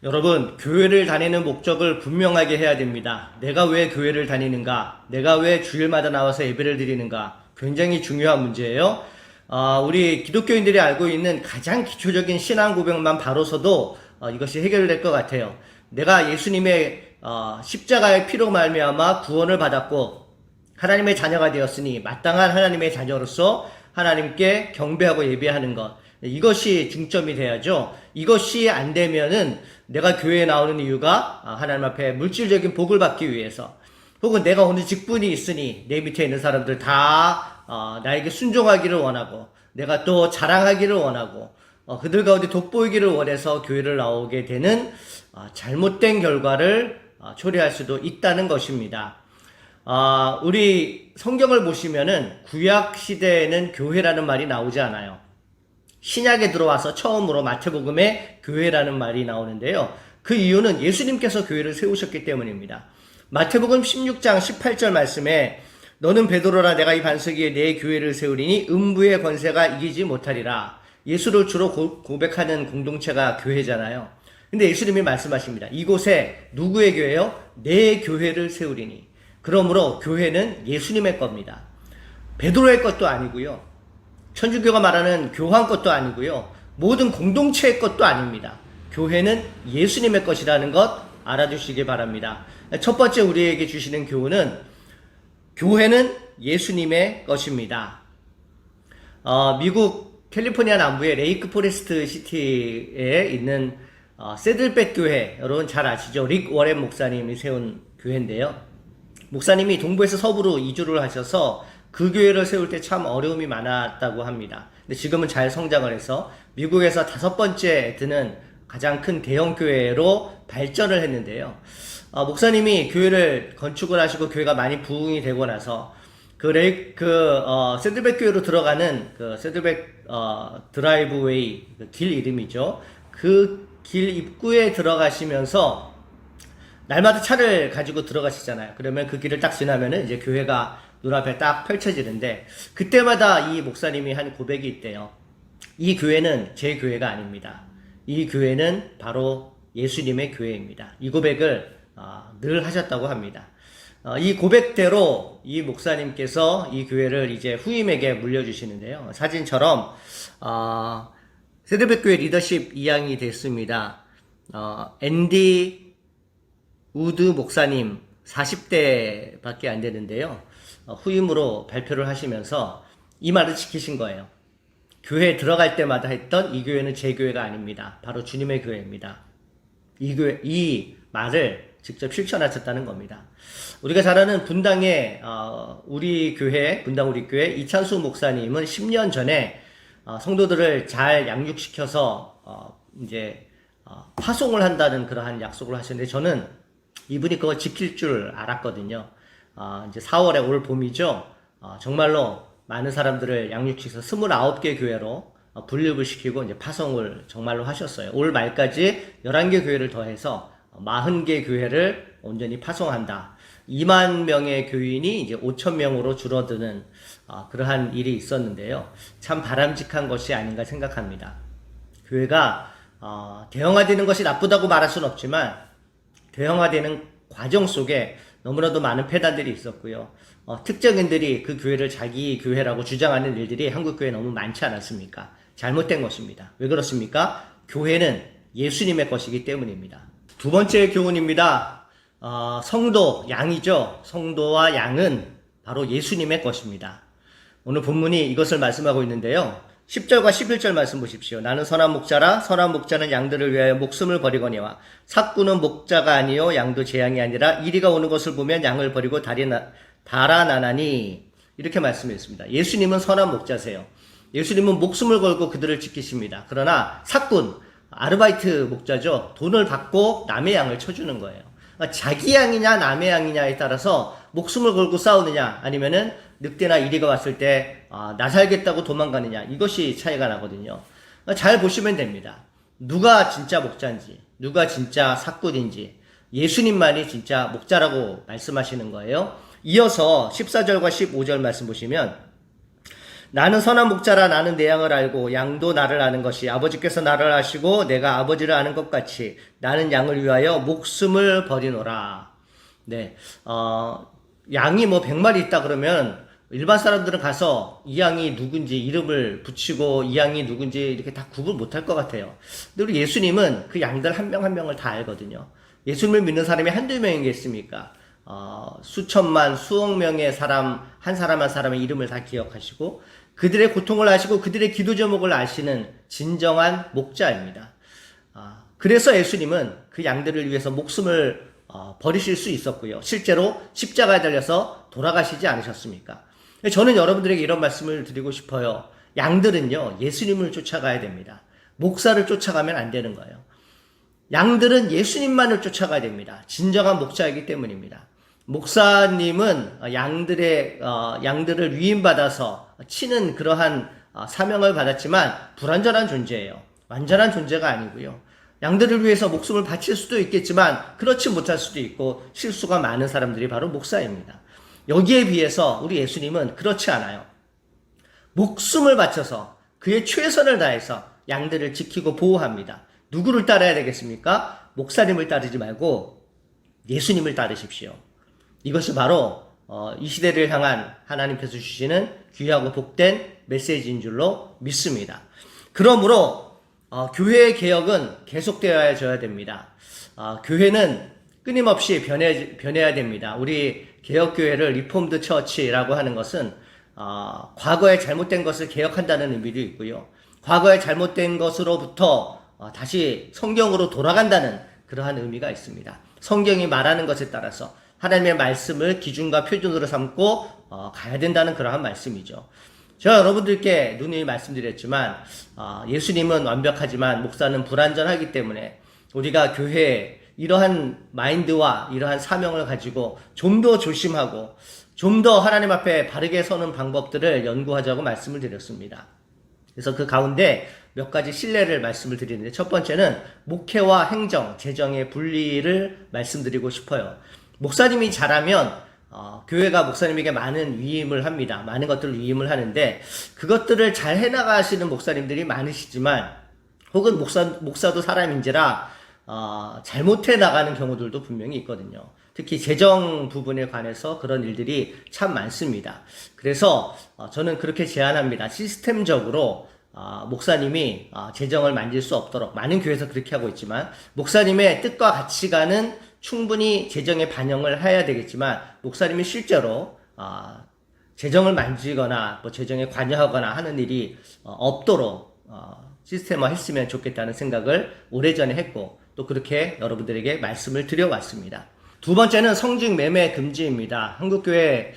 여러분, 교회를 다니는 목적을 분명하게 해야 됩니다. 내가 왜 교회를 다니는가? 내가 왜 주일마다 나와서 예배를 드리는가? 굉장히 중요한 문제예요. 우리 기독교인들이 알고 있는 가장 기초적인 신앙 고백만 바로서도 이것이 해결될 것 같아요. 내가 예수님의 십자가의 피로 말미암아 구원을 받았고 하나님의 자녀가 되었으니 마땅한 하나님의 자녀로서 하나님께 경배하고 예배하는 것, 이것이 중점이 돼야죠. 이것이 안 되면은 내가 교회에 나오는 이유가 하나님 앞에 물질적인 복을 받기 위해서, 혹은 내가 어느 직분이 있으니 내 밑에 있는 사람들 다 나에게 순종하기를 원하고 내가 또 자랑하기를 원하고 그들 가운데 돋보이기를 원해서 교회를 나오게 되는 잘못된 결과를 초래할 수도 있다는 것입니다. 우리 성경을 보시면은 구약 시대에는 교회라는 말이 나오지 않아요. 신약에 들어와서 처음으로 마태복음에 교회라는 말이 나오는데요. 그 이유는 예수님께서 교회를 세우셨기 때문입니다. 마태복음 16장 18절 말씀에 너는 베드로라, 내가 이 반석 위에 내 교회를 세우리니 음부의 권세가 이기지 못하리라. 예수를 주로 고백하는 공동체가 교회잖아요. 근데 예수님이 말씀하십니다. 이곳에 누구의 교회요? 내 교회를 세우리니. 그러므로 교회는 예수님의 겁니다. 베드로의 것도 아니고요. 천주교가 말하는 교황 것도 아니고요. 모든 공동체의 것도 아닙니다. 교회는 예수님의 것이라는 것 알아두시기 바랍니다. 첫 번째 우리에게 주시는 교훈은 교회는 예수님의 것입니다. 미국 캘리포니아 남부의 레이크 포레스트 시티에 있는 세들백 교회, 여러분 잘 아시죠? 릭 워렌 목사님이 세운 교회인데요. 목사님이 동부에서 서부로 이주를 하셔서 그 교회를 세울 때 참 어려움이 많았다고 합니다. 근데 지금은 잘 성장을 해서 미국에서 5번째 드는 가장 큰 대형 교회로 발전을 했는데요. 목사님이 교회를 건축을 하시고 교회가 많이 부흥이 되고 나서 세들백 교회로 들어가는 세들백 드라이브웨이 길 이름이죠. 그 길 입구에 들어가시면서 날마다 차를 가지고 들어가시잖아요. 그러면 그 길을 딱 지나면은 이제 교회가 눈앞에 딱 펼쳐지는데, 그때마다 이 목사님이 한 고백이 있대요. 이 교회는 제 교회가 아닙니다. 이 교회는 바로 예수님의 교회입니다. 이 고백을 늘 하셨다고 합니다. 이 고백대로 이 목사님께서 이 교회를 이제 후임에게 물려주시는데요. 사진처럼 세들백 교회 리더십 2양이 됐습니다. 앤디 우드 목사님 40대밖에 안 되는데요. 후임으로 발표를 하시면서 이 말을 지키신 거예요. 교회에 들어갈 때마다 했던 이 교회는 제 교회가 아닙니다. 바로 주님의 교회입니다. 이 말을 직접 실천하셨다는 겁니다. 우리가 잘 아는 분당의 우리 교회, 분당 우리 교회 이찬수 목사님은 10년 전에 성도들을 잘 양육시켜서 이제 파송을 한다는 그러한 약속을 하셨는데, 저는 이분이 그걸 지킬 줄 알았거든요. 이제 4월에 올 봄이죠. 정말로 많은 사람들을 양육시켜서 29개 교회로 분립을 시키고 이제 파송을 정말로 하셨어요. 올 말까지 11개 교회를 더해서 40개 교회를 온전히 파송한다. 2만 명의 교인이 이제 5천 명으로 줄어드는 그러한 일이 있었는데요. 참 바람직한 것이 아닌가 생각합니다. 교회가 대형화되는 것이 나쁘다고 말할 수는 없지만 대형화되는 과정 속에 너무나도 많은 폐단들이 있었고요. 특정인들이 그 교회를 자기 교회라고 주장하는 일들이 한국교회에 너무 많지 않았습니까? 잘못된 것입니다. 왜 그렇습니까? 교회는 예수님의 것이기 때문입니다. 두 번째 교훈입니다. 성도, 양이죠. 성도와 양은 바로 예수님의 것입니다. 오늘 본문이 이것을 말씀하고 있는데요. 10절과 11절 말씀 보십시오. 나는 선한 목자라. 선한 목자는 양들을 위하여 목숨을 버리거니와 삭구는 목자가 아니요 양도 제 양이 아니라 이리가 오는 것을 보면 양을 버리고 달아나나니, 이렇게 말씀했습니다. 예수님은 선한 목자세요. 예수님은 목숨을 걸고 그들을 지키십니다. 그러나 삭군, 아르바이트 목자죠. 돈을 받고 남의 양을 쳐주는 거예요. 자기 양이냐 남의 양이냐에 따라서 목숨을 걸고 싸우느냐, 아니면은 늑대나 이리가 왔을 때 나 살겠다고 도망가느냐, 이것이 차이가 나거든요. 잘 보시면 됩니다. 누가 진짜 목자인지, 누가 진짜 삭군인지 예수님만이 진짜 목자라고 말씀하시는 거예요. 이어서 14절과 15절 말씀 보시면 나는 선한 목자라 나는 내 양을 알고 양도 나를 아는 것이 아버지께서 나를 아시고 내가 아버지를 아는 것 같이 나는 양을 위하여 목숨을 버리노라. 네, 양이 뭐 100마리 있다 그러면 일반 사람들은 가서 이 양이 누군지 이름을 붙이고 이 양이 누군지 이렇게 다 구분 못할 것 같아요. 근데 우리 예수님은 그 양들 한 명 한 명을 다 알거든요. 예수님을 믿는 사람이 한두 명이겠습니까? 수천만, 수억 명의 사람, 한 사람 한 사람의 이름을 다 기억하시고 그들의 고통을 아시고 그들의 기도 제목을 아시는 진정한 목자입니다. 그래서 예수님은 그 양들을 위해서 목숨을 버리실 수 있었고요. 실제로 십자가에 달려서 돌아가시지 않으셨습니까? 저는 여러분들에게 이런 말씀을 드리고 싶어요. 양들은요, 예수님을 쫓아가야 됩니다. 목사를 쫓아가면 안 되는 거예요. 양들은 예수님만을 쫓아가야 됩니다. 진정한 목자이기 때문입니다. 목사님은 양들을 위임받아서 치는 그러한 사명을 받았지만 불완전한 존재예요. 완전한 존재가 아니고요. 양들을 위해서 목숨을 바칠 수도 있겠지만 그렇지 못할 수도 있고 실수가 많은 사람들이 바로 목사입니다. 여기에 비해서 우리 예수님은 그렇지 않아요. 목숨을 바쳐서 그의 최선을 다해서 양들을 지키고 보호합니다. 누구를 따라야 되겠습니까? 목사님을 따르지 말고 예수님을 따르십시오. 이것이 바로 이 시대를 향한 하나님께서 주시는 귀하고 복된 메시지인 줄로 믿습니다. 그러므로 교회의 개혁은 계속되어야 됩니다. 교회는 끊임없이 변해야 됩니다. 우리 개혁교회를 리폼드 처치라고 하는 것은 과거에 잘못된 것을 개혁한다는 의미도 있고요. 과거에 잘못된 것으로부터 다시 성경으로 돌아간다는 그러한 의미가 있습니다. 성경이 말하는 것에 따라서 하나님의 말씀을 기준과 표준으로 삼고 가야 된다는 그러한 말씀이죠. 제가 여러분들께 누누이 말씀드렸지만 예수님은 완벽하지만 목사는 불완전하기 때문에 우리가 교회에 이러한 마인드와 이러한 사명을 가지고 좀 더 조심하고 좀 더 하나님 앞에 바르게 서는 방법들을 연구하자고 말씀을 드렸습니다. 그래서 그 가운데 몇 가지 신뢰를 말씀을 드리는데 첫 번째는 목회와 행정, 재정의 분리를 말씀드리고 싶어요. 목사님이 잘하면 교회가 목사님에게 많은 위임을 합니다. 많은 것들을 위임을 하는데 그것들을 잘 해나가시는 목사님들이 많으시지만 혹은 목사도 사람인지라 잘못해 나가는 경우들도 분명히 있거든요. 특히 재정 부분에 관해서 그런 일들이 참 많습니다. 그래서 저는 그렇게 제안합니다. 시스템적으로 목사님이 재정을 만질 수 없도록 많은 교회에서 그렇게 하고 있지만 목사님의 뜻과 가치관은 충분히 재정에 반영을 해야 되겠지만 목사님이 실제로 재정을 만지거나 뭐 재정에 관여하거나 하는 일이 없도록 시스템화 했으면 좋겠다는 생각을 오래전에 했고 또 그렇게 여러분들에게 말씀을 드려왔습니다. 두 번째는 성직 매매 금지입니다. 한국교회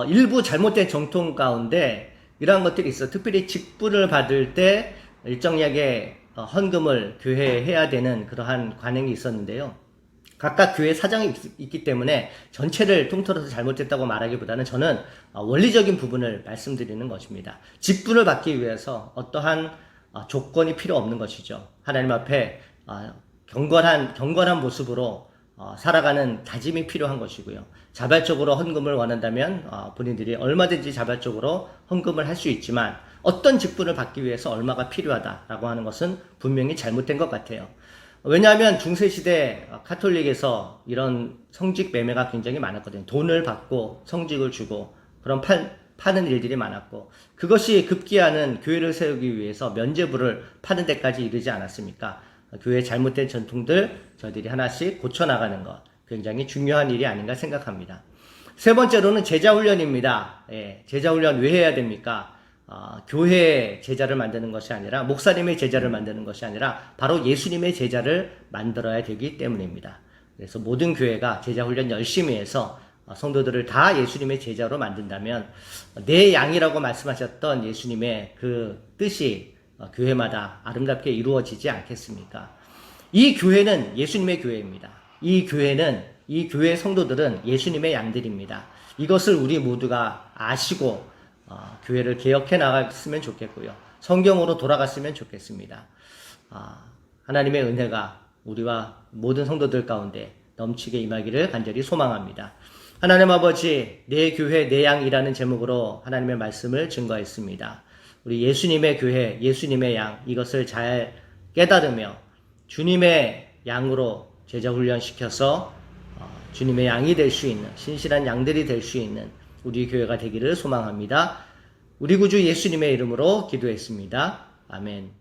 일부 잘못된 정통 가운데 이러한 것들이 있어. 특별히 직분을 받을 때 일정량의 헌금을 교회에 해야 되는 그러한 관행이 있었는데요. 각각 교회 사정이 있기 때문에 전체를 통틀어서 잘못됐다고 말하기보다는 저는 원리적인 부분을 말씀드리는 것입니다. 직분을 받기 위해서 어떠한 조건이 필요 없는 것이죠. 하나님 앞에 경건한 모습으로 살아가는 다짐이 필요한 것이고요. 자발적으로 헌금을 원한다면 본인들이 얼마든지 자발적으로 헌금을 할 수 있지만 어떤 직분을 받기 위해서 얼마가 필요하다라고 하는 것은 분명히 잘못된 것 같아요. 왜냐하면 중세시대 카톨릭에서 이런 성직 매매가 굉장히 많았거든요. 돈을 받고 성직을 주고 그런 파는 일들이 많았고 그것이 급기야는 교회를 세우기 위해서 면죄부를 파는 데까지 이르지 않았습니까? 교회의 잘못된 전통들 저희들이 하나씩 고쳐나가는 것 굉장히 중요한 일이 아닌가 생각합니다. 세 번째로는 제자훈련입니다. 제자훈련 왜 해야 됩니까? 교회의 제자를 만드는 것이 아니라 목사님의 제자를 만드는 것이 아니라 바로 예수님의 제자를 만들어야 되기 때문입니다. 그래서 모든 교회가 제자훈련 열심히 해서 성도들을 다 예수님의 제자로 만든다면 내 양이라고 말씀하셨던 예수님의 그 뜻이 교회마다 아름답게 이루어지지 않겠습니까? 이 교회는 예수님의 교회입니다. 이 교회 성도들은 예수님의 양들입니다. 이것을 우리 모두가 아시고 교회를 개혁해 나갔으면 좋겠고요. 성경으로 돌아갔으면 좋겠습니다. 하나님의 은혜가 우리와 모든 성도들 가운데 넘치게 임하기를 간절히 소망합니다. 하나님 아버지, 내 교회 내 양이라는 제목으로 하나님의 말씀을 증거했습니다. 우리 예수님의 교회, 예수님의 양, 이것을 잘 깨달으며 주님의 양으로 제자 훈련시켜서 주님의 양이 될 수 있는, 신실한 양들이 될 수 있는 우리 교회가 되기를 소망합니다. 우리 구주 예수님의 이름으로 기도했습니다. 아멘.